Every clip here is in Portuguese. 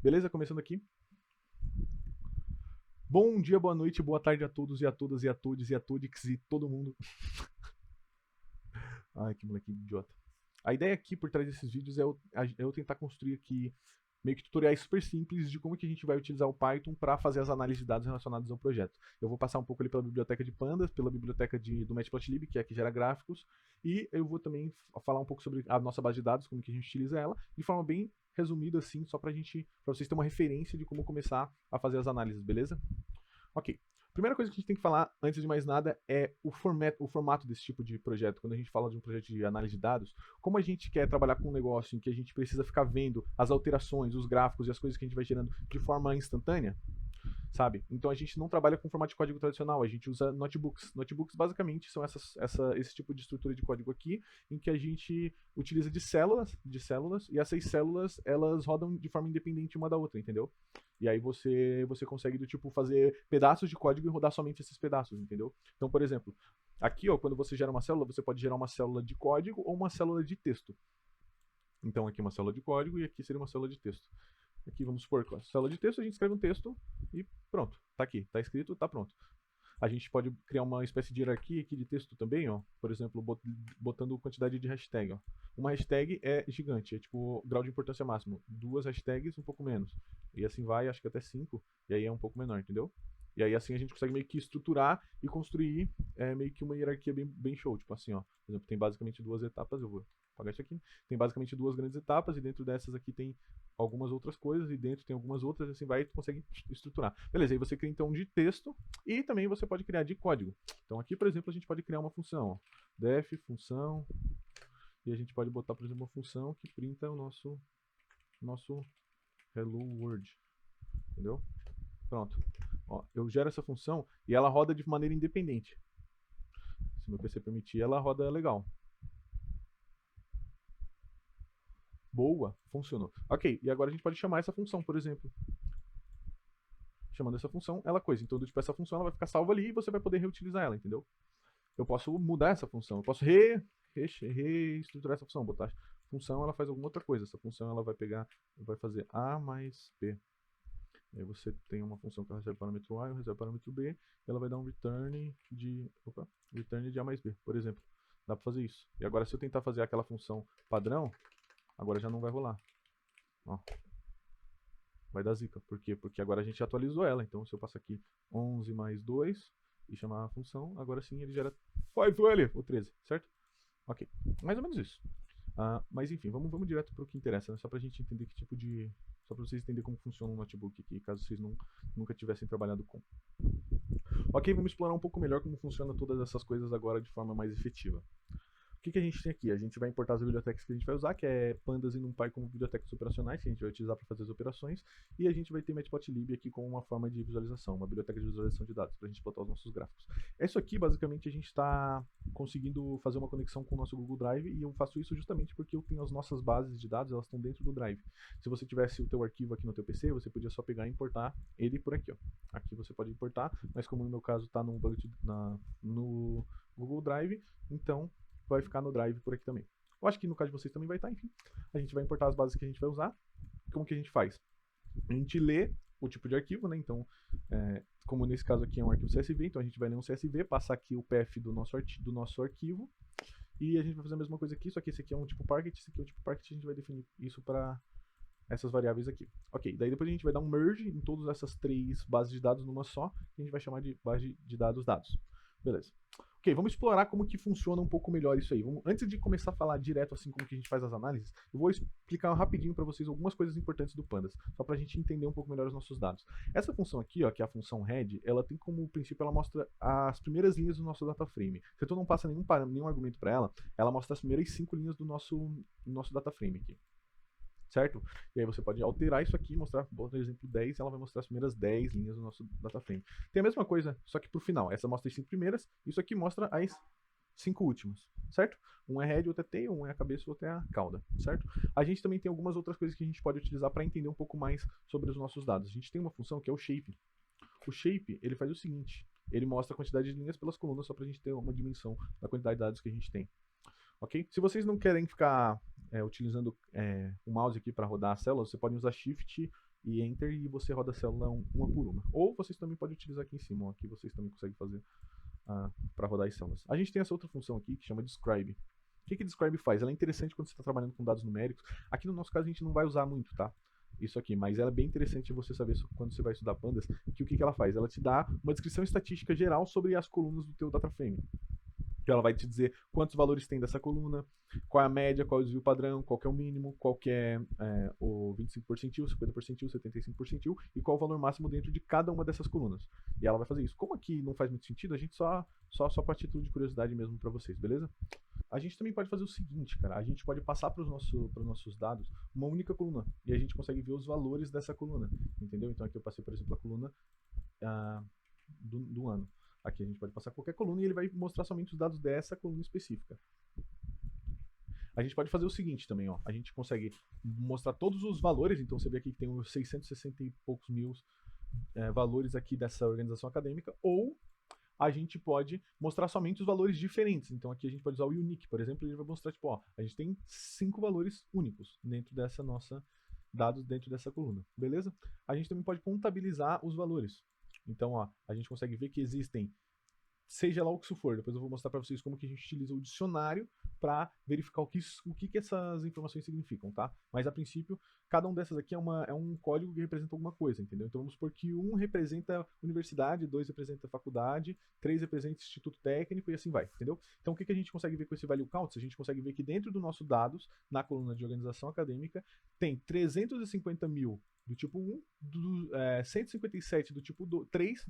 Beleza? Começando aqui. Bom dia, boa noite, boa tarde a todos e a todas e a todos e a todix e todo mundo. Ai, que moleque idiota. A ideia aqui por trás desses vídeos é eu tentar construir aqui meio que tutoriais super simples de como que a gente vai utilizar o Python para fazer as análises de dados relacionados ao projeto. Eu vou passar um pouco ali pela biblioteca de Pandas, pela biblioteca do Matplotlib, que é a que gera gráficos, e eu vou também falar um pouco sobre a nossa base de dados, como que a gente utiliza ela, de forma bem resumida assim, só para vocês terem uma referência de como começar a fazer as análises, beleza? Ok. Primeira coisa que a gente tem que falar, antes de mais nada, é o formato desse tipo de projeto. Quando a gente fala de um projeto de análise de dados, como a gente quer trabalhar com um negócio em que a gente precisa ficar vendo as alterações, os gráficos e as coisas que a gente vai gerando de forma instantânea, sabe? Então a gente não trabalha com formato de código tradicional, a gente usa notebooks. Notebooks basicamente são esse tipo de estrutura de código aqui, em que a gente utiliza de células, e essas células elas rodam de forma independente uma da outra, entendeu? E aí você consegue do tipo fazer pedaços de código e rodar somente esses pedaços, entendeu? Então, por exemplo, aqui ó, quando você gera uma célula, você pode gerar uma célula de código ou uma célula de texto. Então aqui uma célula de código e aqui seria uma célula de texto. Aqui vamos supor que a célula de texto a gente escreve um texto e pronto, tá aqui, tá escrito, tá pronto. A gente pode criar uma espécie de hierarquia aqui de texto também, ó. Por exemplo, botando quantidade de hashtag, ó. Uma hashtag é gigante, é tipo grau de importância máximo. 2 hashtags, um pouco menos. E assim vai, acho que até 5, e aí é um pouco menor, entendeu? E aí assim a gente consegue meio que estruturar e construir meio que uma hierarquia bem show. Tipo assim, ó. Por exemplo, tem basicamente 2 etapas, eu vou apagar isso aqui. Tem basicamente 2 grandes etapas, e dentro dessas aqui tem algumas outras coisas, e dentro tem algumas outras, e assim vai, e tu consegue estruturar. Beleza, aí você cria então de texto, e também você pode criar de código. Então aqui, por exemplo, a gente pode criar uma função, ó, def função, e a gente pode botar, por exemplo, uma função que printa o nosso hello world, entendeu? Pronto. Ó, eu gero essa função e ela roda de maneira independente. Se meu PC permitir, ela roda legal. Boa, funcionou. Ok, e agora a gente pode chamar essa função, por exemplo. Chamando essa função, ela coisa. Então, tipo, essa função ela vai ficar salva ali e você vai poder reutilizar ela, entendeu? Eu posso mudar essa função, eu posso reestruturar essa função, botar função, ela faz alguma outra coisa. Essa função ela vai pegar, vai fazer A mais B. E aí você tem uma função que ela recebe parâmetro A, eu recebo parâmetro B, e ela vai dar um return de A mais B, por exemplo. Dá pra fazer isso. E agora se eu tentar fazer aquela função padrão, agora já não vai rolar. Ó. Vai dar zica. Por quê? Porque agora a gente atualizou ela. Então se eu passar aqui 11 mais 2 e chamar a função, agora sim ele gera 5 ou 13, certo? Ok. Mais ou menos isso. Mas enfim, vamos direto para o que interessa, né? Só pra gente entender que tipo de... Só pra vocês entenderem como funciona um notebook aqui, caso vocês nunca tivessem trabalhado com. Ok, vamos explorar um pouco melhor como funciona todas essas coisas agora de forma mais efetiva. O que a gente tem aqui? A gente vai importar as bibliotecas que a gente vai usar, que é Pandas e NumPy como bibliotecas operacionais, que a gente vai utilizar para fazer as operações, e a gente vai ter Matplotlib aqui como uma forma de visualização, uma biblioteca de visualização de dados, para a gente botar os nossos gráficos. Isso aqui, basicamente, a gente está conseguindo fazer uma conexão com o nosso Google Drive, e eu faço isso justamente porque eu tenho as nossas bases de dados, elas estão dentro do Drive. Se você tivesse o teu arquivo aqui no teu PC, você podia só pegar e importar ele por aqui, ó. Aqui você pode importar, mas como no meu caso está no Google Drive, então vai ficar no Drive por aqui também. Eu acho que no caso de vocês também vai estar, enfim. A gente vai importar as bases que a gente vai usar. Como que a gente faz? A gente lê o tipo de arquivo, né? Então, como nesse caso aqui é um arquivo CSV, então a gente vai ler um CSV, passar aqui o path do nosso arquivo, e a gente vai fazer a mesma coisa aqui, só que esse aqui é um tipo Parquet, esse aqui é um tipo Parquet, a gente vai definir isso para essas variáveis aqui. Ok, daí depois a gente vai dar um merge em todas essas 3 bases de dados numa só, que a gente vai chamar de base de dados. Beleza. Ok, vamos explorar como que funciona um pouco melhor isso aí. Antes de começar a falar direto assim como que a gente faz as análises, eu vou explicar rapidinho para vocês algumas coisas importantes do Pandas, só para a gente entender um pouco melhor os nossos dados. Essa função aqui, ó, que é a função head, ela tem como princípio, ela mostra as primeiras linhas do nosso data frame. Se tu não passa nenhum argumento para ela mostra as primeiras 5 linhas do nosso data frame aqui. Certo? E aí você pode alterar isso aqui, mostrar, por exemplo, 10, ela vai mostrar as primeiras 10 linhas do nosso data frame. Tem a mesma coisa, só que pro final. Essa mostra as 5 primeiras, isso aqui mostra as 5 últimas, certo? Um é head, outro é tail, um é a cabeça, outro é a cauda, certo? A gente também tem algumas outras coisas que a gente pode utilizar para entender um pouco mais sobre os nossos dados. A gente tem uma função que é o shape. O shape, ele faz o seguinte, ele mostra a quantidade de linhas pelas colunas, só para a gente ter uma dimensão da quantidade de dados que a gente tem. Ok? Se vocês não querem ficar utilizando o mouse aqui para rodar a célula, você pode usar Shift e Enter, e você roda a célula uma por uma. Ou vocês também podem utilizar aqui em cima, ó, aqui vocês também conseguem fazer para rodar as células. A gente tem essa outra função aqui que chama Describe. O que Describe faz? Ela é interessante quando você está trabalhando com dados numéricos. Aqui no nosso caso a gente não vai usar muito, tá? Isso aqui, mas ela é bem interessante você saber quando você vai estudar pandas, que o que ela faz? Ela te dá uma descrição estatística geral sobre as colunas do teu data frame. Então ela vai te dizer quantos valores tem dessa coluna, qual é a média, qual é o desvio padrão, qual é o mínimo, qual que é o 25%, 50%, 75% e qual o valor máximo dentro de cada uma dessas colunas. E ela vai fazer isso. Como aqui não faz muito sentido, a gente só para título de curiosidade mesmo para vocês, beleza? A gente também pode fazer o seguinte, cara, a gente pode passar para os nossos dados uma única coluna, e a gente consegue ver os valores dessa coluna, entendeu? Então aqui eu passei, por exemplo, a coluna do ano. Aqui a gente pode passar qualquer coluna e ele vai mostrar somente os dados dessa coluna específica. A gente pode fazer o seguinte também, ó, a gente consegue mostrar todos os valores, então você vê aqui que tem uns 660 e poucos mil valores aqui dessa organização acadêmica, ou a gente pode mostrar somente os valores diferentes. Então aqui a gente pode usar o Unique, por exemplo, ele vai mostrar, tipo, ó, a gente tem 5 valores únicos dentro dessa nossa dados dentro dessa coluna, beleza? A gente também pode contabilizar os valores. Então, ó, a gente consegue ver que existem, seja lá o que isso for, depois eu vou mostrar para vocês como que a gente utiliza o dicionário para verificar o que essas informações significam, tá? Mas a princípio, cada um dessas aqui é um código que representa alguma coisa, entendeu? Então vamos supor que 1 representa universidade, 2 representa faculdade, 3 representa instituto técnico e assim vai, entendeu? Então o que a gente consegue ver com esse value counts? A gente consegue ver que dentro do nosso dados, na coluna de organização acadêmica, tem 350 mil do tipo 1, 157 do tipo 3,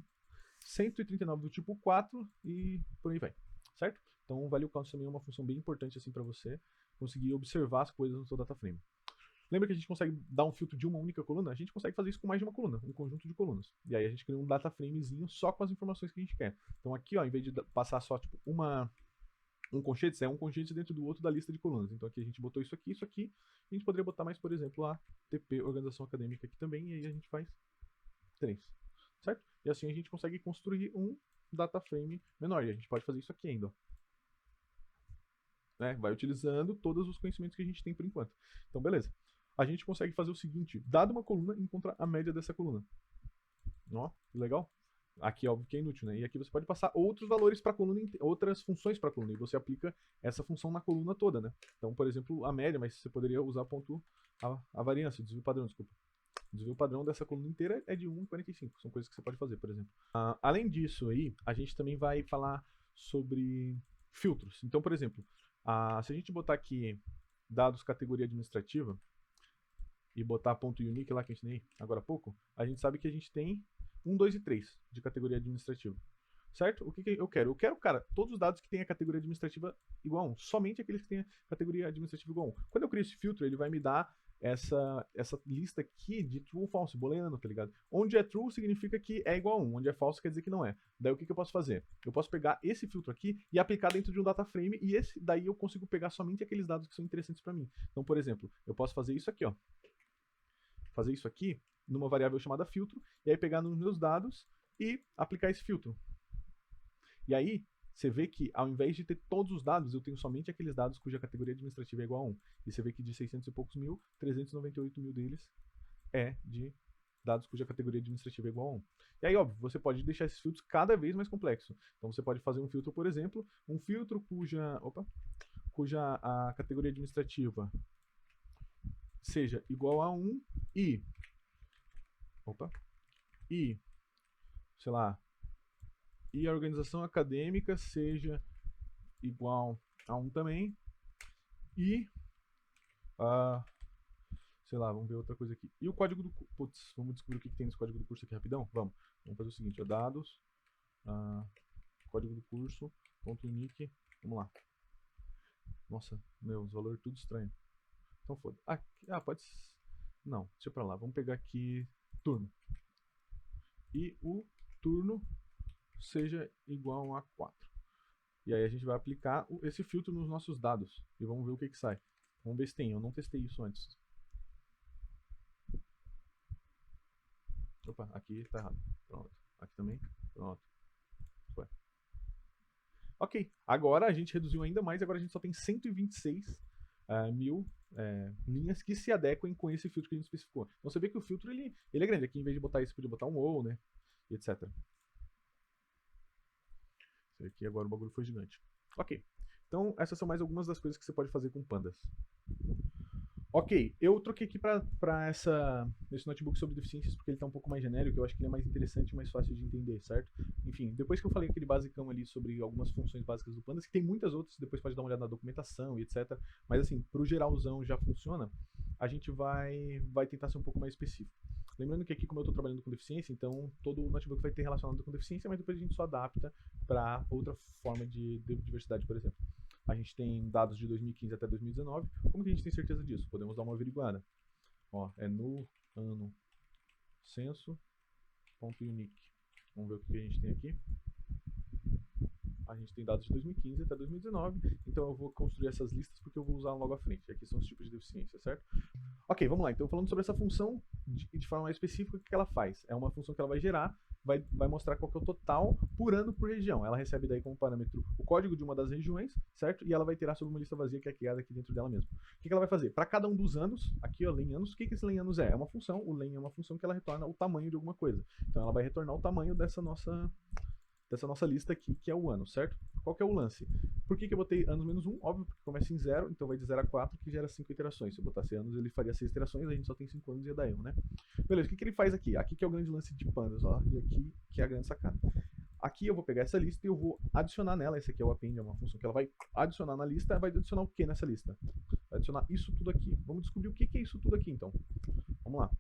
139 do tipo 4 e por aí vai, certo? Então o value count também é uma função bem importante assim para você conseguir observar as coisas no seu data frame. Lembra que a gente consegue dar um filtro de uma única coluna? A gente consegue fazer isso com mais de uma coluna, um conjunto de colunas. E aí a gente cria um data framezinho só com as informações que a gente quer. Então aqui, ó, em vez de passar só tipo um conchetes, é um conchetes dentro do outro da lista de colunas. Então aqui a gente botou isso aqui. A gente poderia botar mais, por exemplo, a TP Organização Acadêmica aqui também, e aí a gente faz 3, certo? E assim a gente consegue construir um data frame menor, e a gente pode fazer isso aqui ainda, ó. Né? Vai utilizando todos os conhecimentos que a gente tem por enquanto. Então beleza. A gente consegue fazer o seguinte, dada uma coluna, encontrar a média dessa coluna. Ó, que legal. Aqui, óbvio que é inútil, né? E aqui você pode passar outros valores para a coluna, outras funções para a coluna, e você aplica essa função na coluna toda, né? Então, por exemplo, a média, mas você poderia usar a variância, o desvio padrão, desculpa. O desvio padrão dessa coluna inteira é de 1,45. São coisas que você pode fazer, por exemplo. Além disso aí, a gente também vai falar sobre filtros. Então, por exemplo, se a gente botar aqui dados categoria administrativa e botar ponto unique lá que eu ensinei agora há pouco, a gente sabe que a gente tem 1, 2 e 3 de categoria administrativa. Certo? O que eu quero? Eu quero, cara, todos os dados que têm a categoria administrativa igual a 1. Somente aqueles que têm a categoria administrativa igual a 1. Quando eu crio esse filtro, ele vai me dar essa lista aqui de true ou false, booleano, tá ligado? Onde é true significa que é igual a 1, onde é false quer dizer que não é. Daí o que eu posso fazer? Eu posso pegar esse filtro aqui e aplicar dentro de um data frame, e daí eu consigo pegar somente aqueles dados que são interessantes para mim. Então, por exemplo, eu posso fazer isso aqui, ó. Fazer isso aqui numa variável chamada filtro, e aí pegar nos meus dados e aplicar esse filtro. E aí, você vê que ao invés de ter todos os dados, eu tenho somente aqueles dados cuja categoria administrativa é igual a 1. E você vê que de 600 e poucos mil, 398 mil deles é de dados cuja categoria administrativa é igual a 1. E aí, óbvio, você pode deixar esses filtros cada vez mais complexos. Então você pode fazer um filtro, por exemplo, um filtro cuja a categoria administrativa seja igual a 1 e sei lá, e a organização acadêmica seja igual a 1 também, e sei lá, vamos ver outra coisa aqui. E o código do curso, putz, vamos descobrir o que tem nesse código do curso aqui rapidão? Vamos fazer o seguinte, ó, dados, código do curso, ponto unique, vamos lá. Nossa, os valores tudo estranho. Então foda. Pode. Não, deixa pra lá. Vamos pegar aqui turno. E o turno seja igual a 4. E aí a gente vai aplicar esse filtro nos nossos dados. E vamos ver o que sai. Vamos ver se tem. Eu não testei isso antes. Opa, aqui tá errado. Pronto. Aqui também. Pronto. Ué. Ok. Agora a gente reduziu ainda mais. Agora a gente só tem 126 mil linhas que se adequem com esse filtro que a gente especificou. Então você vê que o filtro ele é grande. Aqui, em vez de botar isso, podia botar um ou, né? E etc. Esse aqui agora o bagulho foi gigante. Ok. Então essas são mais algumas das coisas que você pode fazer com pandas. Ok, eu troquei aqui para esse notebook sobre deficiências porque ele está um pouco mais genérico, eu acho que ele é mais interessante e mais fácil de entender, certo? Enfim, depois que eu falei aquele basicão ali sobre algumas funções básicas do Pandas, que tem muitas outras, depois pode dar uma olhada na documentação e etc. Mas assim, pro geralzão já funciona, a gente vai tentar ser um pouco mais específico. Lembrando que aqui, como eu estou trabalhando com deficiência, então todo o notebook vai ter relacionado com deficiência, mas depois a gente só adapta para outra forma de diversidade, por exemplo. A gente tem dados de 2015 até 2019. Como que a gente tem certeza disso? Podemos dar uma averiguada. Ó, é no ano censo.unique. Vamos ver o que a gente tem aqui. A gente tem dados de 2015 até 2019, então eu vou construir essas listas porque eu vou usar logo à frente. Aqui são os tipos de deficiência, certo? Ok, vamos lá. Então, falando sobre essa função de forma mais específica, o que ela faz? É uma função que ela vai gerar, vai mostrar qual que é o total por ano por região. Ela recebe daí como parâmetro o código de uma das regiões, certo? E ela vai tirar sobre uma lista vazia que é criada aqui dentro dela mesmo. O que ela vai fazer? Para cada um dos anos, aqui ó, len anos, o que esse len anos é? É uma função, o len é uma função que ela retorna o tamanho de alguma coisa. Então ela vai retornar o tamanho dessa nossa lista aqui, que é o ano, certo? Qual que é o lance? Por que eu botei anos menos 1? Óbvio, porque começa em 0, então vai de 0 a 4, que gera 5 iterações. Se eu botasse anos, ele faria 6 iterações, a gente só tem 5 anos e ia dar erro, né? Beleza, o que ele faz aqui? Aqui que é o grande lance de pandas, ó, e aqui que é a grande sacada. Aqui eu vou pegar essa lista e eu vou adicionar nela, esse aqui é o append, é uma função que ela vai adicionar na lista, vai adicionar o que nessa lista? Vai adicionar isso tudo aqui. Vamos descobrir o que é isso tudo aqui, então. Vamos lá.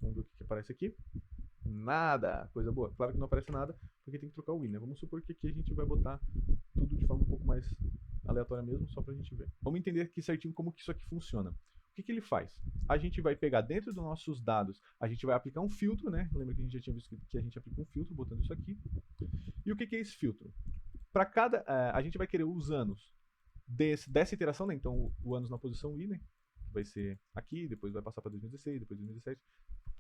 Vamos ver o que aparece aqui. Nada, coisa boa. Claro que não aparece nada, porque tem que trocar o win, né? Vamos supor que aqui a gente vai botar tudo de forma um pouco mais aleatória mesmo, só pra gente ver. Vamos entender aqui certinho como que isso aqui funciona. O que ele faz? A gente vai pegar dentro dos nossos dados, a gente vai aplicar um filtro, né? Lembra que a gente já tinha visto que a gente aplica um filtro, botando isso aqui. E o que é esse filtro? Para cada, a gente vai querer os anos dessa iteração, né? Então o anos na posição i, né? Vai ser aqui, depois vai passar para 2016, depois 2017,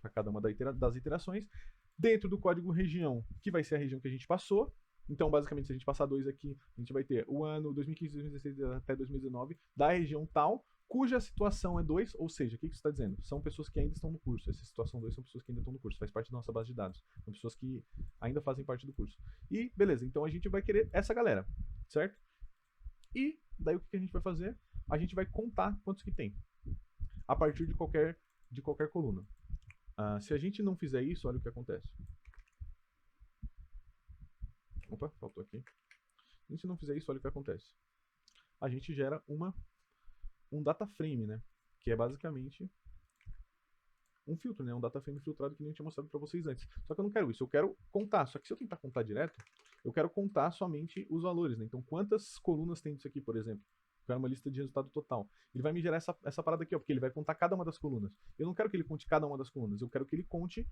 para cada uma das iterações, dentro do código região, que vai ser a região que a gente passou. Então, basicamente, se a gente passar 2 aqui, a gente vai ter o ano 2015, 2016 até 2019 da região tal, cuja situação é 2, ou seja, o que isso está dizendo? São pessoas que ainda estão no curso. Essa situação 2 são pessoas que ainda estão no curso, faz parte da nossa base de dados. São pessoas que ainda fazem parte do curso. E, beleza, então a gente vai querer essa galera, certo? E, daí o que a gente vai fazer? A gente vai contar quantos que tem, a partir de qualquer coluna. Se a gente não fizer isso, olha o que acontece. Opa, faltou aqui. Se a gente não fizer isso, olha o que acontece. A gente gera um data frame, né? Que é basicamente um filtro, né? Um data frame filtrado que nem eu tinha mostrado para vocês antes. Só que eu não quero isso, eu quero contar. Só que se eu tentar contar direto, eu quero contar somente os valores, né? Então, quantas colunas tem disso aqui, por exemplo? Eu quero uma lista de resultado total. Ele vai me gerar essa parada aqui, ó, porque ele vai contar cada uma das colunas. Eu não quero que ele conte cada uma das colunas, eu quero que ele conte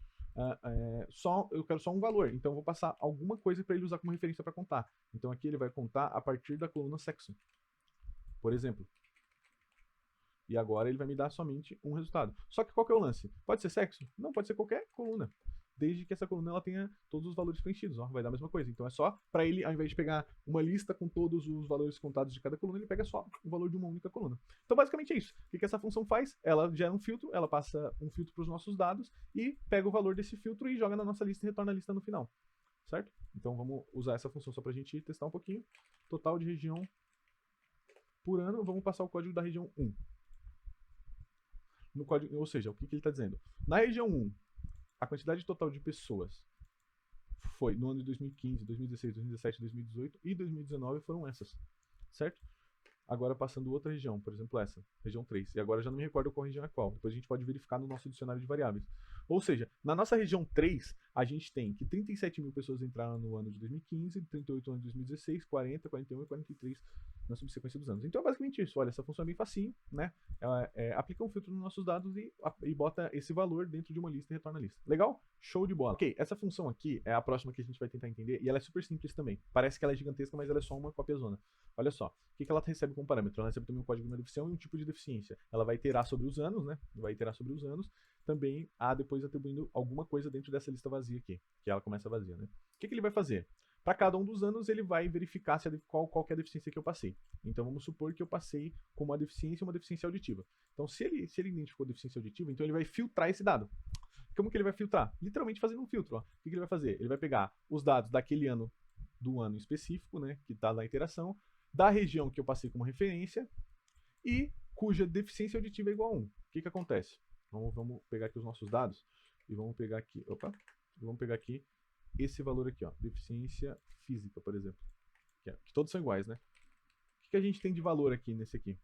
eu quero só um valor. Então eu vou passar alguma coisa para ele usar como referência para contar. Então aqui ele vai contar a partir da coluna sexo, por exemplo. E agora ele vai me dar somente um resultado. Só que qual que é o lance? Pode ser sexo? Não, pode ser qualquer coluna. Desde que essa coluna ela tenha todos os valores preenchidos, ó, vai dar a mesma coisa. Então é só para ele, ao invés de pegar uma lista com todos os valores contados de cada coluna, ele pega só o valor de uma única coluna. Então basicamente é isso. O que essa função faz? Ela gera um filtro, ela passa um filtro para os nossos dados e pega o valor desse filtro e joga na nossa lista e retorna a lista no final. Certo? Então vamos usar essa função só para a gente testar um pouquinho. Total de região por ano, vamos passar o código da região 1. No código, ou seja, o que ele está dizendo? Na região 1, a quantidade total de pessoas foi no ano de 2015, 2016, 2017, 2018 e 2019 foram essas, certo? Agora passando outra região, por exemplo essa, região 3. E agora eu já não me recordo qual região é qual. Depois a gente pode verificar no nosso dicionário de variáveis. Ou seja, na nossa região 3, a gente tem que 37 mil pessoas entraram no ano de 2015, 38 no ano de 2016, 40, 41 e 43 na subsequência dos anos. Então é basicamente isso. Olha, essa função é bem facinho, né? Aplica um filtro nos nossos dados e bota esse valor dentro de uma lista e retorna a lista. Legal? Show de bola. Ok, essa função aqui é a próxima que a gente vai tentar entender e ela é super simples também. Parece que ela é gigantesca, mas ela é só uma cópiazona. Olha só, o que ela recebe como parâmetro? Ela recebe também um código de uma deficiência e um tipo de deficiência. Ela vai iterar sobre os anos, né? Vai iterar sobre os anos, também depois atribuindo alguma coisa dentro dessa lista vazia aqui, que ela começa vazia, né? O que ele vai fazer? Para cada um dos anos, ele vai verificar qual que é a deficiência que eu passei. Então, vamos supor que eu passei com uma deficiência auditiva. Então, se ele identificou deficiência auditiva, então ele vai filtrar esse dado. Como que ele vai filtrar? Literalmente fazendo um filtro. Ó. O que ele vai fazer? Ele vai pegar os dados daquele ano, do ano específico, né, que está na interação, da região que eu passei como referência e cuja deficiência auditiva é igual a 1. O que acontece? Vamos pegar aqui os nossos dados e vamos pegar aqui, vamos pegar aqui esse valor aqui, ó, deficiência física, por exemplo, que todos são iguais, né? O que a gente tem de valor aqui nesse aqui?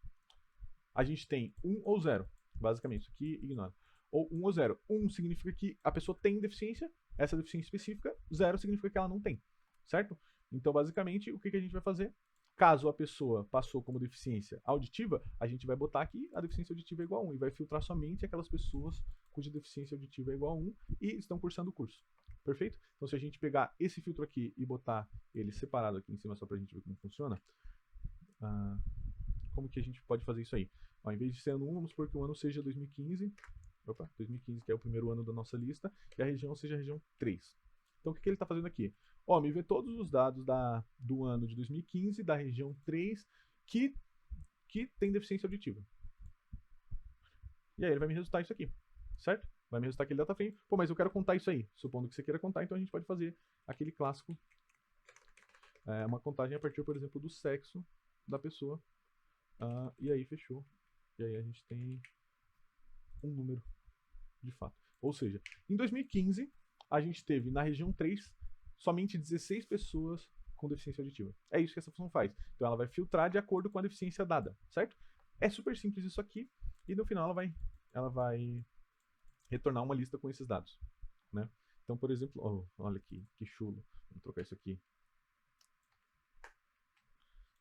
A gente tem 1 ou 0, basicamente, isso aqui ignora. Ou 1 ou 0. 1 significa que a pessoa tem deficiência, essa deficiência específica, 0 significa que ela não tem, certo? Então, basicamente, o que a gente vai fazer? Caso a pessoa passou como deficiência auditiva, a gente vai botar aqui a deficiência auditiva é igual a 1 e vai filtrar somente aquelas pessoas cuja deficiência auditiva é igual a 1 e estão cursando o curso. Perfeito? Então, se a gente pegar esse filtro aqui e botar ele separado aqui em cima só para a gente ver como funciona, como que a gente pode fazer isso aí? Ó, em vez de ser ano 1, vamos supor que o ano seja 2015, 2015 que é o primeiro ano da nossa lista, e a região seja a região 3. Então, o que ele está fazendo aqui? Ó, me vê todos os dados do ano de 2015, da região 3, que tem deficiência auditiva. E aí ele vai me resultar isso aqui, certo? Vai me resultar aquele data frame. Pô, mas eu quero contar isso aí. Supondo que você queira contar, então a gente pode fazer aquele clássico, uma contagem a partir, por exemplo, do sexo da pessoa. E aí fechou. E aí a gente tem um número de fato. Ou seja, em 2015, a gente teve na região 3 somente 16 pessoas com deficiência auditiva. É isso que essa função faz. Então ela vai filtrar de acordo com a deficiência dada, certo? É super simples isso aqui. E no final ela vai retornar uma lista com esses dados, né? Então, por exemplo, olha aqui, que chulo. Vamos trocar isso aqui.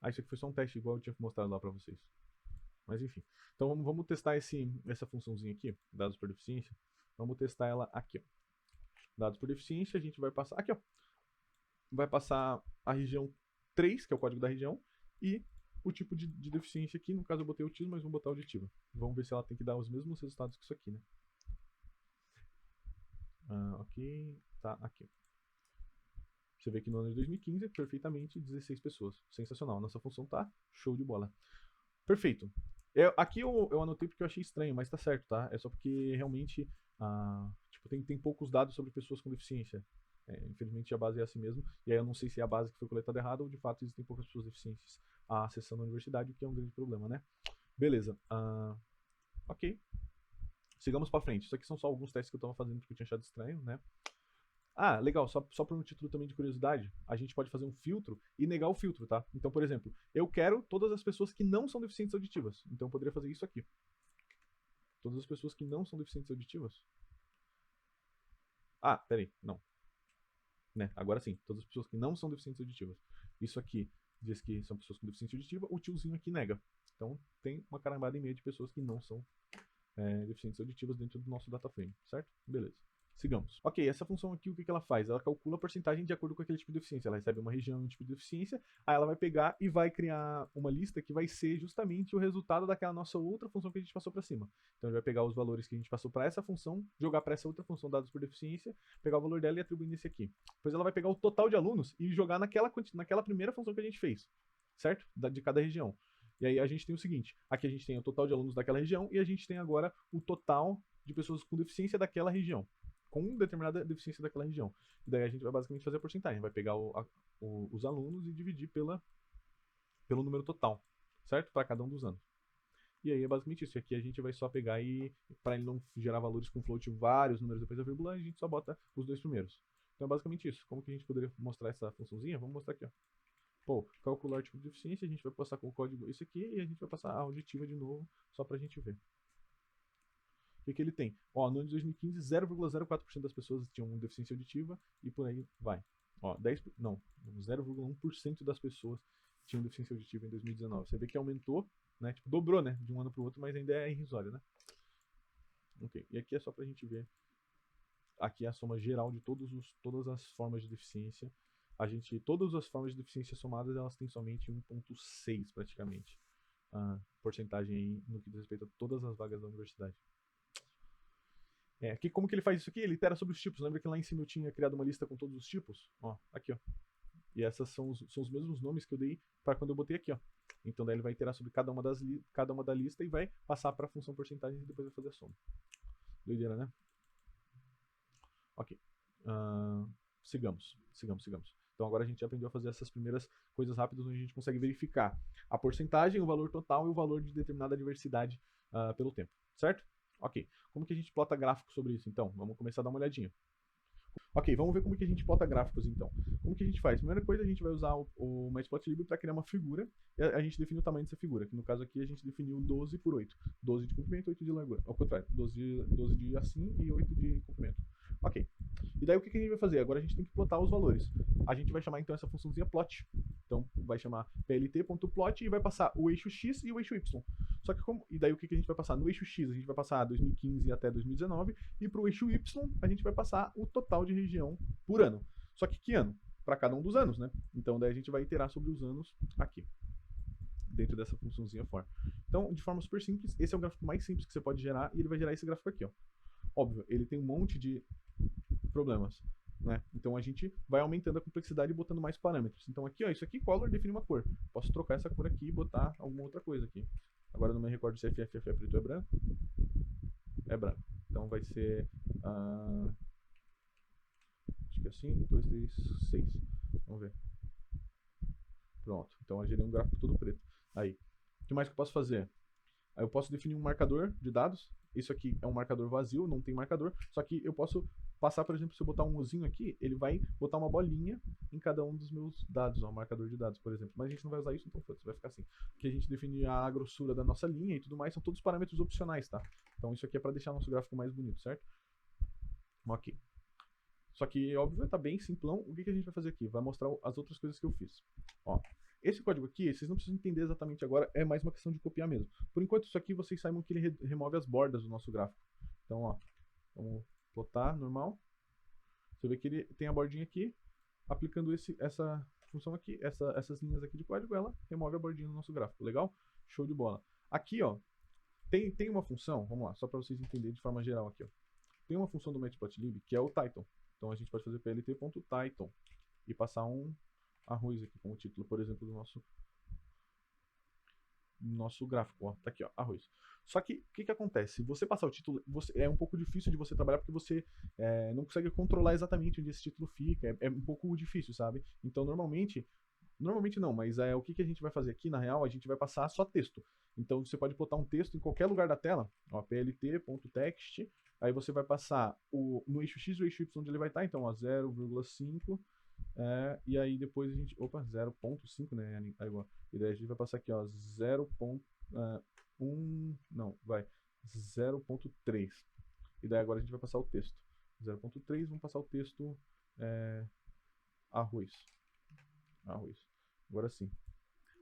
Isso aqui foi só um teste igual eu tinha mostrado lá para vocês. Mas enfim. Então vamos testar essa funçãozinha aqui, dados por deficiência. Vamos testar ela aqui, ó. Dados por deficiência, a gente vai passar aqui, ó. Vai passar a região 3, que é o código da região, e o tipo de deficiência aqui. No caso eu botei autismo, mas vamos botar auditiva. Vamos ver se ela tem que dar os mesmos resultados que isso aqui, né? Ok, tá aqui. Você vê que no ano de 2015, perfeitamente, 16 pessoas. Sensacional. Nossa função tá show de bola. Perfeito. Aqui eu anotei porque eu achei estranho, mas tá certo, tá? É só porque realmente tipo, tem poucos dados sobre pessoas com deficiência. Infelizmente a base é assim mesmo. E aí eu não sei se é a base que foi coletada errada ou de fato existem poucas pessoas deficientes acessando a universidade, o que é um grande problema, né? Beleza. Ok. Sigamos pra frente. Isso aqui são só alguns testes que eu tava fazendo porque eu tinha achado estranho, né? Legal, só por um título também de curiosidade, a gente pode fazer um filtro e negar o filtro, tá? Então, por exemplo, eu quero todas as pessoas que não são deficientes auditivas. Então, eu poderia fazer isso aqui. Todas as pessoas que não são deficientes auditivas. Peraí, não. Né? Agora sim, todas as pessoas que não são deficientes auditivas. Isso aqui diz que são pessoas com deficiência auditiva, o tiozinho aqui nega. Então, tem uma carambada e meia de pessoas que não são deficientes auditivas dentro do nosso data frame, certo? Beleza. Sigamos. Ok, essa função aqui, o que ela faz? Ela calcula a porcentagem de acordo com aquele tipo de deficiência. Ela recebe uma região e um tipo de deficiência, aí ela vai pegar e vai criar uma lista que vai ser justamente o resultado daquela nossa outra função que a gente passou para cima. Então, ele vai pegar os valores que a gente passou para essa função, jogar para essa outra função dados por deficiência, pegar o valor dela e atribuir nesse aqui. Depois ela vai pegar o total de alunos e jogar naquela primeira função que a gente fez, certo? De cada região. E aí a gente tem o seguinte, aqui a gente tem o total de alunos daquela região e a gente tem agora o total de pessoas com deficiência daquela região, com determinada deficiência daquela região. E daí a gente vai basicamente fazer a porcentagem, vai pegar os alunos e dividir pelo número total, certo? Para cada um dos anos. E aí é basicamente isso. E aqui a gente vai só pegar e, para ele não gerar valores com float vários números depois da vírgula, a gente só bota os dois primeiros. Então é basicamente isso. Como que a gente poderia mostrar essa funçãozinha? Vamos mostrar aqui, ó. Calcular tipo de deficiência, a gente vai passar com o código esse aqui e a gente vai passar a auditiva de novo, só pra gente ver. O que ele tem? No ano de 2015, 0,04% das pessoas tinham deficiência auditiva e por aí vai. 0,1% das pessoas tinham deficiência auditiva em 2019. Você vê que aumentou, né? Tipo, dobrou, né? De um ano pro outro, mas ainda é irrisório, né? Ok, e aqui é só pra gente ver. Aqui é a soma geral de todas as formas de deficiência. Todas as formas de deficiência somadas, elas têm somente 1,6 praticamente. Porcentagem aí no que diz respeito a todas as vagas da universidade. Como que ele faz isso aqui? Ele itera sobre os tipos. Lembra que lá em cima eu tinha criado uma lista com todos os tipos? Aqui, ó. E essas são os mesmos nomes que eu dei para quando eu botei aqui, ó. Então daí ele vai iterar sobre cada uma da lista e vai passar para a função porcentagem e depois vai fazer a soma. Doideira, né? Ok. Sigamos. Então agora a gente aprendeu a fazer essas primeiras coisas rápidas onde a gente consegue verificar a porcentagem, o valor total e o valor de determinada diversidade pelo tempo, certo? Ok. Como que a gente plota gráfico sobre isso, então? Vamos começar a dar uma olhadinha. Ok, vamos ver como que a gente plota gráficos, então. Como que a gente faz? Primeira coisa, a gente vai usar o Matplotlib para criar uma figura, e a gente define o tamanho dessa figura, que no caso aqui a gente definiu 12 por 8. 12 de comprimento, 8 de largura. Ao contrário, 12 de assim e 8 de comprimento. Ok. E daí o que a gente vai fazer? Agora a gente tem que plotar os valores. A gente vai chamar então essa funçãozinha plot. Então vai chamar plt.plot e vai passar o eixo x e o eixo y. Só que e daí o que a gente vai passar? No eixo x a gente vai passar 2015 até 2019 e para o eixo y a gente vai passar o total de região por ano. Só que ano? Para cada um dos anos, né? Então daí a gente vai iterar sobre os anos aqui, dentro dessa funçãozinha for. Então, de forma super simples, esse é o gráfico mais simples que você pode gerar e ele vai gerar esse gráfico aqui, ó. Óbvio, ele tem um monte de problemas, né? Então a gente vai aumentando a complexidade e botando mais parâmetros. Então aqui, ó, isso aqui, color define uma cor. Posso trocar essa cor aqui e botar alguma outra coisa aqui. Agora não me recordo se FF é preto ou é branco. É branco. Então vai ser... acho que é assim, 2, 3, 6. Vamos ver. Pronto. Então eu gerei um gráfico todo preto. Aí. O que mais que eu posso fazer? Aí eu posso definir um marcador de dados. Isso aqui é um marcador vazio, não tem marcador. Só que eu posso passar, por exemplo, se eu botar um uzinho aqui, ele vai botar uma bolinha em cada um dos meus dados, ó, marcador de dados, por exemplo. Mas a gente não vai usar isso, então vai ficar assim. Aqui a gente define a grossura da nossa linha e tudo mais, são todos parâmetros opcionais, tá? Então isso aqui é para deixar nosso gráfico mais bonito, certo? Ok. Só que, óbvio, tá bem simplão. O que a gente vai fazer aqui? Vai mostrar as outras coisas que eu fiz. Ó, esse código aqui, vocês não precisam entender exatamente agora, é mais uma questão de copiar mesmo. Por enquanto, isso aqui, vocês saibam que ele remove as bordas do nosso gráfico. Então, ó, vamos plotar, normal. Você vê que ele tem a bordinha aqui, aplicando essa função aqui, essas linhas aqui de código, ela remove a bordinha do nosso gráfico. Legal? Show de bola. Aqui, ó, tem uma função, vamos lá, só para vocês entenderem de forma geral aqui, ó. Tem uma função do Matplotlib que é o title. Então a gente pode fazer plt.title e passar um arroz aqui como título, por exemplo, do nosso gráfico, ó, tá aqui, ó, arroz. Só que, o que acontece? Se você passar o título, é um pouco difícil de você trabalhar, porque você não consegue controlar exatamente onde esse título fica, é um pouco difícil, sabe? Então, normalmente não, mas o que a gente vai fazer aqui, na real, a gente vai passar só texto. Então, você pode botar um texto em qualquer lugar da tela, ó, plt.text, aí você vai passar no eixo x e o eixo y onde ele vai estar, então, ó, 0,5, e aí depois a gente, opa, 0,5, né, aí, ó, e daí a gente vai passar aqui, ó, 0,1, não, vai, 0,3, e daí agora a gente vai passar o texto, 0,3, vamos passar o texto, arroz. Agora sim.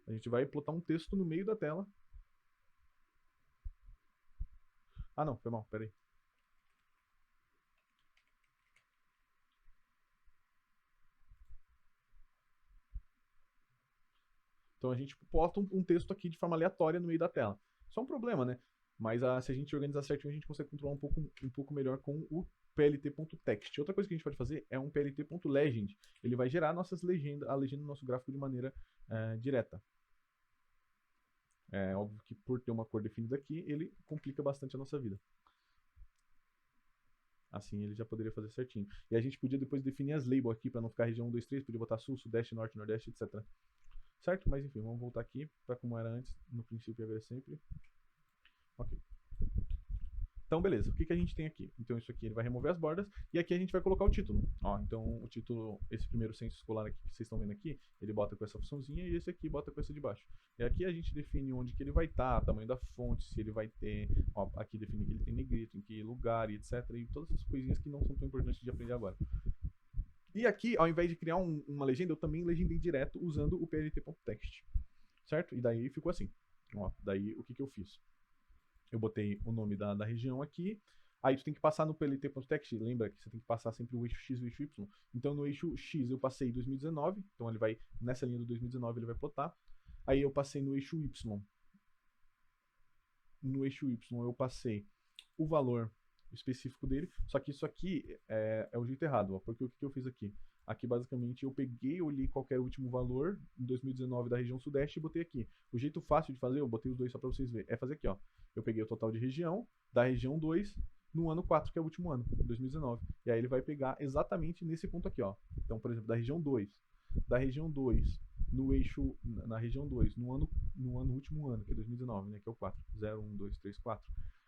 A gente vai plotar um texto no meio da tela. Ah, não, foi mal, peraí. Então a gente plota um texto aqui de forma aleatória no meio da tela. Isso é um problema, né? Mas se a gente organizar certinho, a gente consegue controlar um pouco melhor com o plt.text. Outra coisa que a gente pode fazer é um plt.legend. Ele vai gerar a legenda do nosso gráfico de maneira direta. É óbvio que por ter uma cor definida aqui, ele complica bastante a nossa vida. Assim ele já poderia fazer certinho. E a gente podia depois definir as labels aqui para não ficar região 1, 2, 3, podia botar sul, sudeste, norte, nordeste, etc. Certo? Mas enfim, vamos voltar aqui para como era antes, no princípio e agora sempre. Ok. Então, beleza. O que a gente tem aqui? Então, isso aqui ele vai remover as bordas e aqui a gente vai colocar o título. Ó, então, o título, esse primeiro censo escolar aqui que vocês estão vendo aqui, ele bota com essa funçãozinha e esse aqui bota com essa de baixo. E aqui a gente define onde que ele vai estar, tamanho da fonte, se ele vai ter, ó, aqui define que ele tem negrito, em que lugar e etc. E todas essas coisinhas que não são tão importantes de aprender agora. E aqui, ao invés de criar uma legenda, eu também legendei direto usando o plt.text. Certo? E daí ficou assim. Ó, daí o que eu fiz? Eu botei o nome da região aqui, aí tu tem que passar no plt.text, lembra que você tem que passar sempre o eixo x e o eixo y. Então no eixo x eu passei 2019, então ele vai, nessa linha do 2019 ele vai plotar. Aí eu passei no eixo y. No eixo y eu passei o valor específico dele, só que isso aqui é o jeito errado, ó, porque o que eu fiz aqui? Aqui, basicamente, eu peguei, olhei qual que era o último valor em 2019 da região sudeste e botei aqui. O jeito fácil de fazer, eu botei os dois só para vocês verem, é fazer aqui, ó. Eu peguei o total de região, da região 2, no ano 4, que é o último ano, 2019. E aí ele vai pegar exatamente nesse ponto aqui, ó. Então, por exemplo, da região 2, no eixo, na região 2, no último ano, que é 2019, né, que é o 4, 0, 1, 2, 3, 4.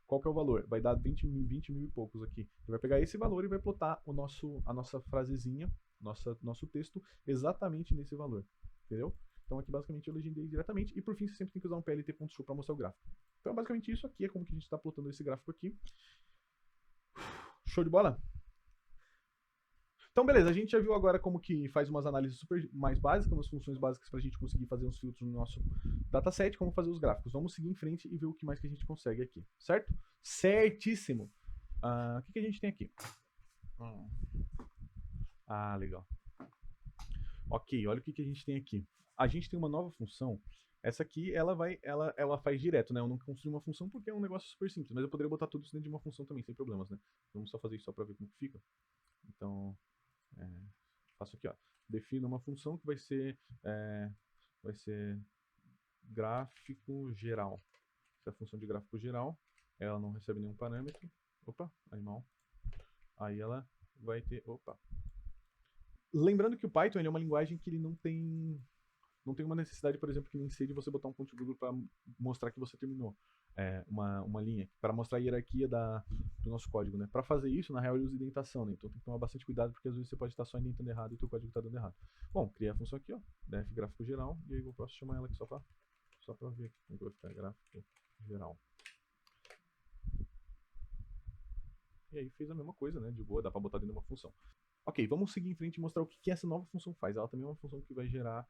Qual que é o valor? Vai dar 20 mil e poucos aqui. Ele vai pegar esse valor e vai plotar a nossa frasezinha, nosso texto, exatamente nesse valor. Entendeu? Então aqui basicamente eu legendei diretamente. E por fim você sempre tem que usar um plt.show para mostrar o gráfico. Então basicamente isso aqui é como que a gente está plotando esse gráfico aqui. Show de bola? Então, beleza, a gente já viu agora como que faz umas análises super mais básicas, umas funções básicas para a gente conseguir fazer uns filtros no nosso dataset, como fazer os gráficos. Vamos seguir em frente e ver o que mais que a gente consegue aqui, certo? Certíssimo! O que a gente tem aqui? Legal. Ok, olha o que a gente tem aqui. A gente tem uma nova função. Essa aqui, ela faz direto, né? Eu não construí uma função porque é um negócio super simples, mas eu poderia botar tudo isso dentro de uma função também, sem problemas, né? Vamos só fazer isso só para ver como que fica. Então, faço aqui, ó. Defino uma função que vai ser gráfico geral. Essa é a função de gráfico geral. Ela não recebe nenhum parâmetro. Opa, animal. Aí ela vai ter... Opa. Lembrando que o Python ele é uma linguagem que ele não tem uma necessidade, por exemplo, que nem sei de você botar um ponto vírgula para mostrar que você terminou uma linha, para mostrar a hierarquia do nosso código, né? Para fazer isso, na real, ele usa indentação, né? Então tem que tomar bastante cuidado, porque às vezes você pode estar só indentando errado e o teu código está dando errado. Bom, criei a função aqui, ó, def gráfico geral, e aí eu posso chamar ela aqui só para ver aqui como vai ficar gráfico geral. E aí fez a mesma coisa, né? De boa, dá para botar dentro de uma função. Ok, vamos seguir em frente e mostrar o que essa nova função faz. Ela também é uma função que vai gerar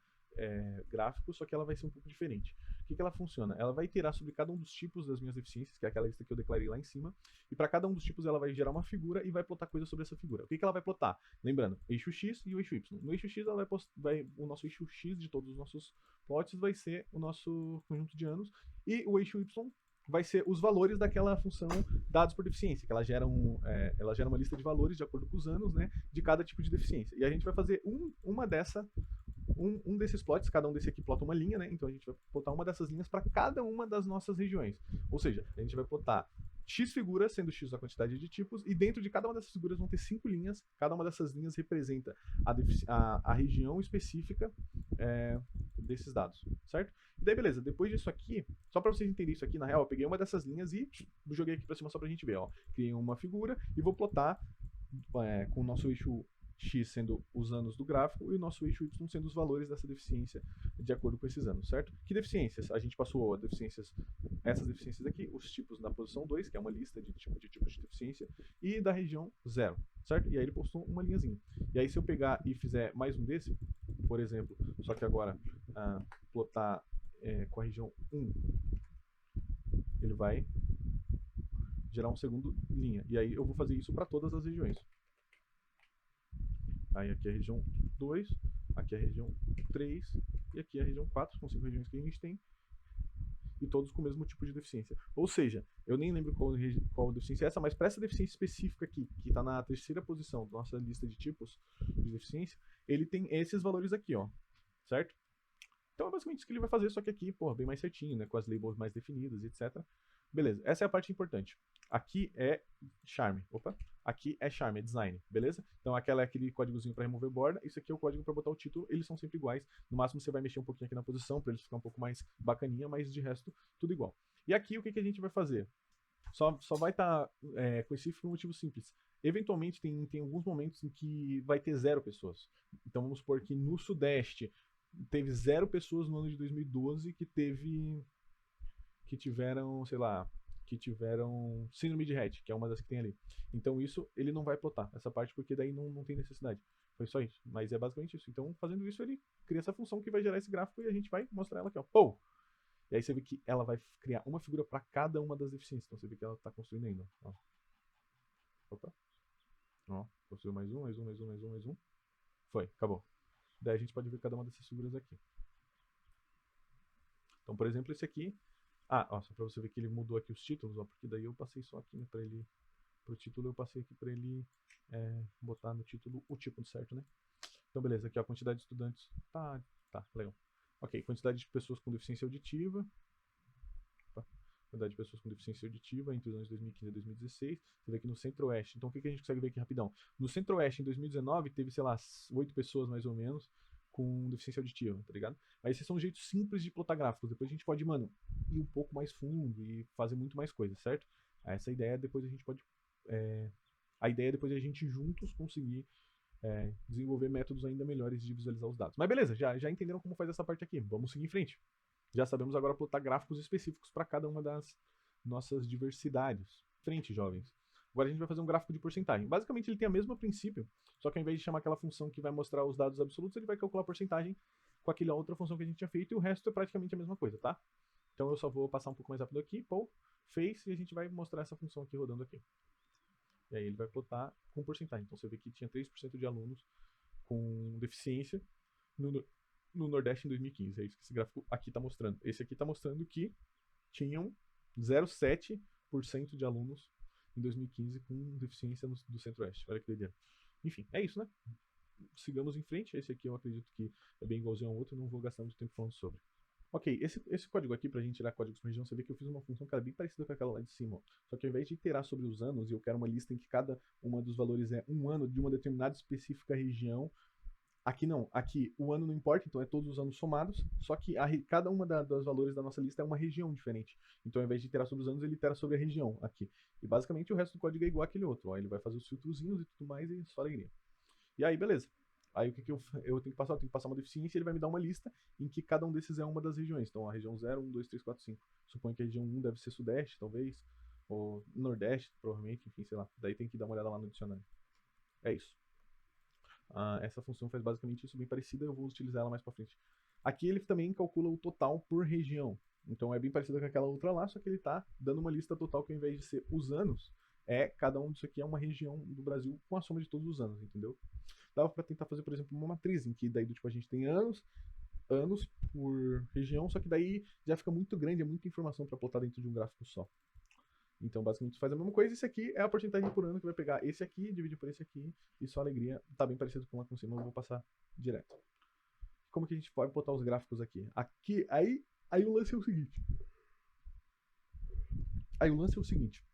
gráfico, só que ela vai ser um pouco diferente. O que ela funciona? Ela vai iterar sobre cada um dos tipos das minhas deficiências, que é aquela lista que eu declarei lá em cima, e para cada um dos tipos ela vai gerar uma figura e vai plotar coisas sobre essa figura. O que ela vai plotar? Lembrando, eixo X e o eixo Y. No eixo X ela o nosso eixo X de todos os nossos plots vai ser o nosso conjunto de anos, e o eixo Y vai ser os valores daquela função dados por deficiência, que ela gera uma lista de valores de acordo com os anos, né, de cada tipo de deficiência. E a gente vai fazer um desses plots, cada um desse aqui plota uma linha, né? Então a gente vai plotar uma dessas linhas para cada uma das nossas regiões. Ou seja, a gente vai plotar X figuras, sendo X a quantidade de tipos, e dentro de cada uma dessas figuras vão ter 5 linhas. Cada uma dessas linhas representa a região específica desses dados, certo? E daí, beleza, depois disso aqui, só para vocês entenderem isso aqui, na real, eu peguei uma dessas linhas e joguei aqui para cima só pra gente ver, ó. Criei uma figura e vou plotar com o nosso eixo X sendo os anos do gráfico e o nosso eixo Y sendo os valores dessa deficiência de acordo com esses anos, certo? Que deficiências? A gente passou essas deficiências aqui, os tipos na posição 2, que é uma lista de tipos de deficiência, e da região 0, certo? E aí ele postou uma linhazinha. E aí se eu pegar e fizer mais um desse, por exemplo, só que agora plotar com a região 1, ele vai gerar um segundo linha. E aí eu vou fazer isso para todas as regiões. Aí aqui é a região 2, aqui é a região 3 e aqui é a região 4, são 5 regiões que a gente tem, e todos com o mesmo tipo de deficiência. Ou seja, eu nem lembro qual deficiência é essa, mas para essa deficiência específica aqui, que está na terceira posição da nossa lista de tipos de deficiência, ele tem esses valores aqui, ó, certo? Então é basicamente isso que ele vai fazer, só que aqui, bem mais certinho, né, com as labels mais definidas, etc. Beleza, essa é a parte importante. Aqui é Charm. Aqui é Charm, é design, beleza? Então aquela é aquele códigozinho para remover borda, isso aqui é o código para botar o título, eles são sempre iguais. No máximo você vai mexer um pouquinho aqui na posição para eles ficar um pouco mais bacaninha, mas de resto tudo igual. E aqui o que a gente vai fazer? Só vai estar com esse por um motivo simples. Eventualmente tem alguns momentos em que vai ter 0 pessoas. Então vamos supor que no Sudeste teve 0 pessoas no ano de 2012 que tiveram, sei lá, síndrome de Rett, que é uma das que tem ali. Então isso ele não vai plotar, essa parte, porque daí não tem necessidade. Foi só isso. Mas é basicamente isso. Então, fazendo isso, ele cria essa função que vai gerar esse gráfico e a gente vai mostrar ela aqui, ó. Pou! E aí você vê que ela vai criar uma figura para cada uma das deficiências. Então você vê que ela está construindo ainda. Ó. Opa. Ó, construiu mais um. Foi, acabou. Daí a gente pode ver cada uma dessas figuras aqui. Então, por exemplo, esse aqui. Só para você ver que ele mudou aqui os títulos, ó, porque daí eu passei só aqui, né, para ele. Pro título eu passei aqui para ele botar no título o tipo certo, né? Então, beleza, aqui ó, a quantidade de estudantes. Tá, legal. Ok, quantidade de pessoas com deficiência auditiva. Opa. Quantidade de pessoas com deficiência auditiva entre os anos 2015 e 2016. Você vê aqui no Centro-Oeste. Então, o que a gente consegue ver aqui rapidão? No Centro-Oeste, em 2019, teve, sei lá, 8 pessoas mais ou menos com deficiência auditiva, tá ligado? Mas esses são jeitos simples de plotar gráficos. Depois a gente pode, mano, ir um pouco mais fundo e fazer muito mais coisas, certo? Essa ideia depois a gente pode. A ideia é depois a gente juntos conseguir desenvolver métodos ainda melhores de visualizar os dados. Mas beleza, já entenderam como faz essa parte aqui. Vamos seguir em frente. Já sabemos agora plotar gráficos específicos para cada uma das nossas diversidades. Frente, jovens. Agora a gente vai fazer um gráfico de porcentagem. Basicamente ele tem o mesmo princípio, só que ao invés de chamar aquela função que vai mostrar os dados absolutos, ele vai calcular a porcentagem com aquela outra função que a gente tinha feito, e o resto é praticamente a mesma coisa, tá? Então eu só vou passar um pouco mais rápido aqui, fez, e a gente vai mostrar essa função aqui rodando aqui. E aí ele vai plotar com porcentagem. Então você vê que tinha 3% de alunos com deficiência no Nordeste em 2015. É isso que esse gráfico aqui está mostrando. Esse aqui está mostrando que tinham 0,7% de alunos em 2015 com deficiência do Centro-Oeste. Olha que doideira. Enfim, é isso, né? Sigamos em frente. Esse aqui eu acredito que é bem igualzinho ao outro, não vou gastar muito tempo falando sobre. Ok, esse código aqui, pra gente tirar códigos por região, você vê que eu fiz uma função que era bem parecida com aquela lá de cima. Ó. Só que ao invés de iterar sobre os anos, e eu quero uma lista em que cada uma dos valores é um ano de uma determinada específica região, aqui não. Aqui o ano não importa, então é todos os anos somados, só que cada uma dos valores da nossa lista é uma região diferente. Então ao invés de iterar sobre os anos, ele itera sobre a região aqui. E basicamente o resto do código é igual àquele outro. Ó. Ele vai fazer os filtrozinhos e tudo mais e só alegria. E aí, beleza. Aí o que eu tenho que passar? Eu tenho que passar uma deficiência e ele vai me dar uma lista em que cada um desses é uma das regiões. Então a região 0, 1, 2, 3, 4, 5. Suponho que a região 1 deve ser Sudeste, talvez. Ou Nordeste, provavelmente, enfim, sei lá. Daí tem que dar uma olhada lá no dicionário. É isso. Essa função faz basicamente isso, bem parecida, eu vou utilizar ela mais pra frente. Aqui ele também calcula o total por região. Então é bem parecido com aquela outra lá, só que ele tá dando uma lista total que ao invés de ser os anos, cada um disso aqui é uma região do Brasil com a soma de todos os anos, entendeu? Dava para tentar fazer, por exemplo, uma matriz em que daí tipo, a gente tem anos por região, só que daí já fica muito grande, é muita informação para plotar dentro de um gráfico só. Então, basicamente, faz a mesma coisa. Esse aqui é a porcentagem por ano que vai pegar esse aqui, dividir por esse aqui, e só alegria. Tá bem parecido com lá com cima, eu vou passar direto. Como que a gente pode botar os gráficos aqui? Aí o lance é o seguinte.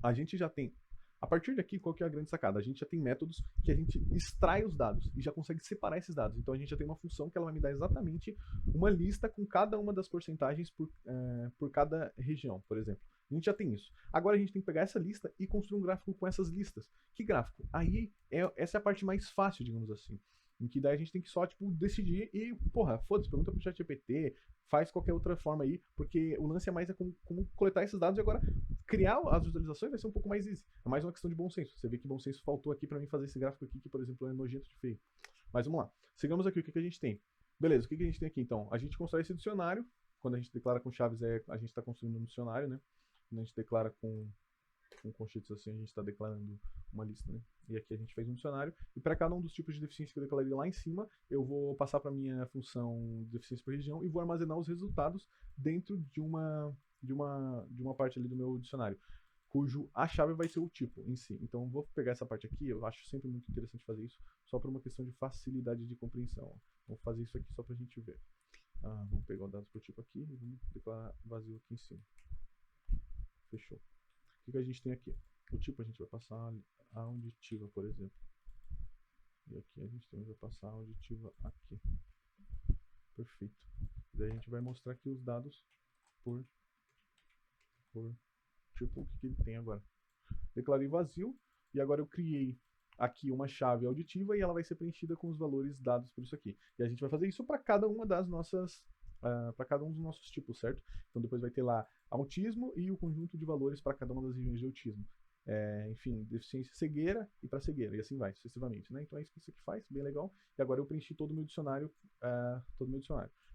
A gente já tem. A partir daqui, qual que é a grande sacada? A gente já tem métodos que a gente extrai os dados e já consegue separar esses dados. Então a gente já tem uma função que ela vai me dar exatamente uma lista com cada uma das porcentagens por cada região, por exemplo. A gente já tem isso. Agora a gente tem que pegar essa lista e construir um gráfico com essas listas. Que gráfico? Aí, essa é a parte mais fácil, digamos assim. Em que daí a gente tem que só, tipo, decidir e, porra, foda-se, pergunta pro ChatGPT, faz qualquer outra forma aí, porque o lance é mais como coletar esses dados e agora criar as visualizações vai ser um pouco mais easy. É mais uma questão de bom senso. Você vê que bom senso faltou aqui pra mim fazer esse gráfico aqui, que, por exemplo, é nojento de feio. Mas vamos lá. Sigamos aqui, o que a gente tem? Beleza, o que a gente tem aqui, então? A gente constrói esse dicionário. Quando a gente declara com chaves, a gente tá construindo um dicionário, né? Quando a gente declara com conchetes assim, a gente está declarando uma lista, né? E aqui a gente fez um dicionário. E para cada um dos tipos de deficiência que eu declarei lá em cima, eu vou passar para minha função de deficiência por região e vou armazenar os resultados dentro de uma parte ali do meu dicionário, cujo a chave vai ser o tipo em si. Então eu vou pegar essa parte aqui, eu acho sempre muito interessante fazer isso, só por uma questão de facilidade de compreensão. Vamos fazer isso aqui só para a gente ver. Vamos pegar os dados por tipo aqui e vamos declarar vazio aqui em cima. Fechou. O que a gente tem aqui? O tipo a gente vai passar a auditiva, por exemplo. E aqui a gente também vai passar a auditiva aqui. Perfeito. Daí a gente vai mostrar aqui os dados por tipo, o que ele tem agora. Declarei vazio e agora eu criei aqui uma chave auditiva e ela vai ser preenchida com os valores dados por isso aqui. E a gente vai fazer isso para cada uma das nossas para cada um dos nossos tipos, certo? Então depois vai ter lá autismo e o conjunto de valores para cada uma das regiões de autismo. Enfim, deficiência cegueira e para cegueira, e assim vai, sucessivamente, né? Então é isso que isso aqui faz, bem legal. E agora eu preenchi todo o meu dicionário,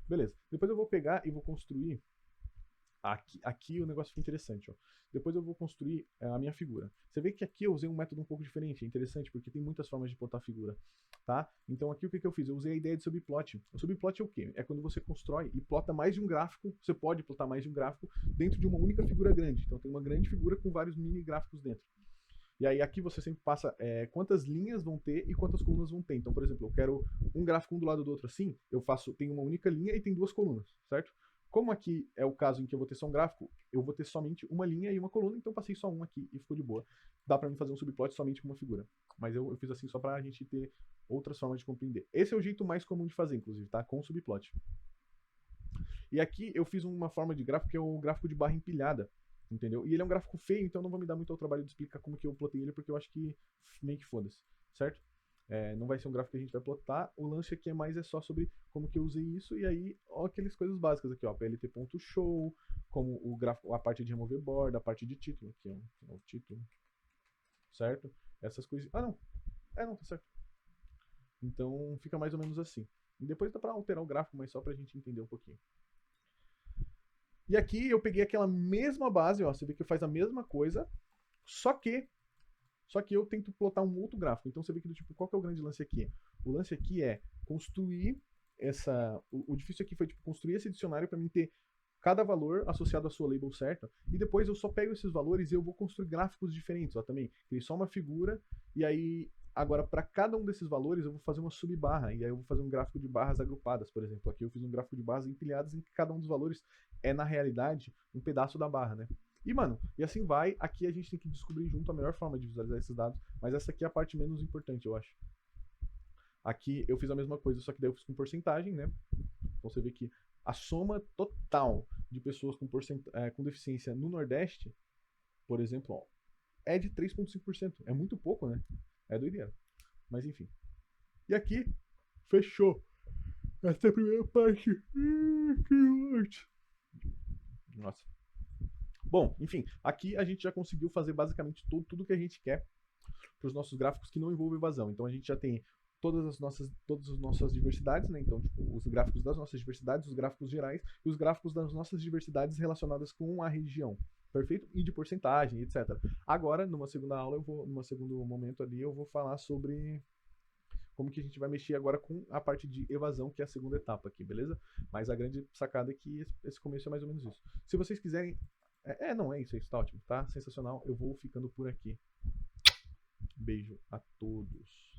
Beleza. Depois eu vou pegar e vou construir aqui o negócio fica interessante, ó. Depois eu vou construir a minha figura. Você vê que aqui eu usei um método um pouco diferente, é interessante, porque tem muitas formas de plotar a figura, tá? Então aqui o que eu fiz? Eu usei a ideia de subplot. O subplot é o quê? É quando você constrói e plota mais de um gráfico, você pode plotar mais de um gráfico dentro de uma única figura grande. Então tem uma grande figura com vários mini gráficos dentro. E aí aqui você sempre passa quantas linhas vão ter e quantas colunas vão ter. Então, por exemplo, eu quero um gráfico um do lado do outro assim, tenho uma única linha e tem duas colunas, certo? Como aqui é o caso em que eu vou ter só um gráfico, eu vou ter somente uma linha e uma coluna, então eu passei só um aqui e ficou de boa. Dá pra mim fazer um subplot somente com uma figura. Mas eu fiz assim só pra gente ter outras formas de compreender. Esse é o jeito mais comum de fazer, inclusive, tá? Com subplot. E aqui eu fiz uma forma de gráfico que é o gráfico de barra empilhada, entendeu? E ele é um gráfico feio, então não vou me dar muito ao trabalho de explicar como que eu plotei ele, porque eu acho que meio que foda-se, certo? Não vai ser um gráfico que a gente vai plotar. O lance aqui é só sobre como que eu usei isso. E aí, ó, aquelas coisas básicas aqui, ó. plt.show, como o gráfico, a parte de remover borda, a parte de título, aqui, ó, o título, certo? Essas coisas. Ah, não. Não, tá certo. Então fica mais ou menos assim. E depois dá pra alterar o gráfico, mas só pra gente entender um pouquinho. E aqui eu peguei aquela mesma base, ó. Você vê que faz a mesma coisa, só que eu tento plotar um outro gráfico. Então você vê que do tipo, qual que é o grande lance aqui? O lance aqui é construir essa. O difícil aqui foi tipo, construir esse dicionário para mim ter cada valor associado à sua label certa. E depois eu só pego esses valores e eu vou construir gráficos diferentes. Ó, também. Criei só uma figura. E aí, agora, para cada um desses valores, eu vou fazer uma subbarra. E aí eu vou fazer um gráfico de barras agrupadas, por exemplo. Aqui eu fiz um gráfico de barras empilhadas em que cada um dos valores é, na realidade, um pedaço da barra, né? E, mano, e assim vai. Aqui a gente tem que descobrir junto a melhor forma de visualizar esses dados. Mas essa aqui é a parte menos importante, eu acho. Aqui eu fiz a mesma coisa, só que daí eu fiz com porcentagem, né? Então você vê que a soma total de pessoas com deficiência no Nordeste, por exemplo, ó, é de 3,5%. É muito pouco, né? É doideira. Mas enfim. E aqui, fechou. Essa é a primeira parte. Nossa. Bom, enfim, aqui a gente já conseguiu fazer basicamente tudo que a gente quer para os nossos gráficos que não envolvem evasão. Então a gente já tem todas as nossas diversidades, né? Então, tipo, os gráficos das nossas diversidades, os gráficos gerais e os gráficos das nossas diversidades relacionadas com a região. Perfeito? E de porcentagem, etc. Agora, numa segunda aula, num segundo momento ali, eu vou falar sobre como que a gente vai mexer agora com a parte de evasão, que é a segunda etapa aqui, beleza? Mas a grande sacada é que esse começo é mais ou menos isso. Se vocês quiserem... não, é isso, tá ótimo, tá? Sensacional. Eu vou ficando por aqui. Beijo a todos.